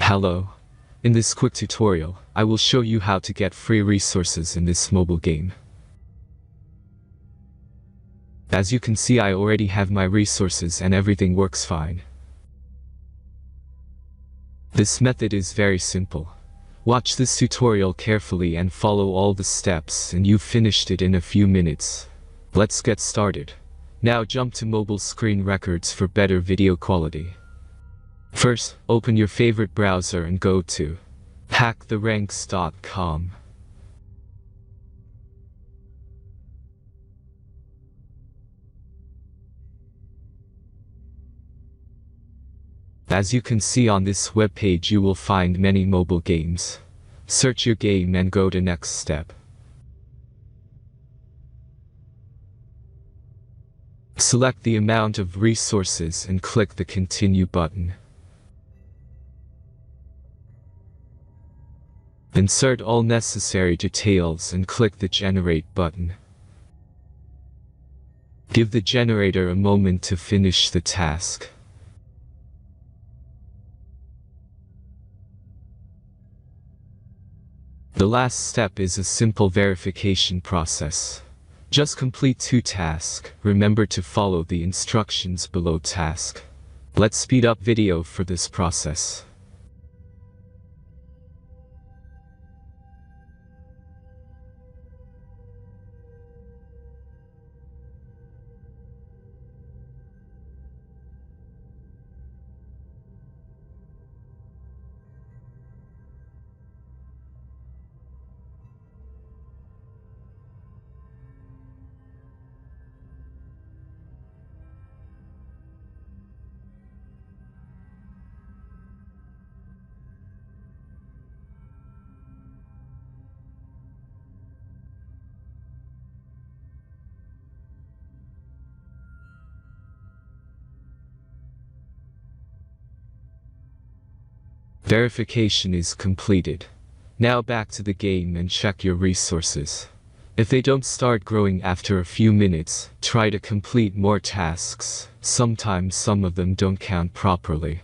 Hello. In this quick tutorial, I will show you how to get free resources in this mobile game. As you can see, I already have my resources and everything works fine. This method is very simple. Watch this tutorial carefully and follow all the steps and you've finished it in a few minutes. Let's get started. Now jump to mobile screen records for better video quality. First, open your favorite browser and go to hacktheranks.com. As you can see on this webpage, you will find many mobile games. Search your game and go to next step. Select the amount of resources and click the continue button. Insert all necessary details and click the generate button. Give the generator a moment to finish the task. The last step is a simple verification process. Just complete 2 tasks. Remember to follow the instructions below task. Let's speed up video for this process. Verification is completed. Now back to the game and check your resources. If they don't start growing after a few minutes, try to complete more tasks. Sometimes some of them don't count properly.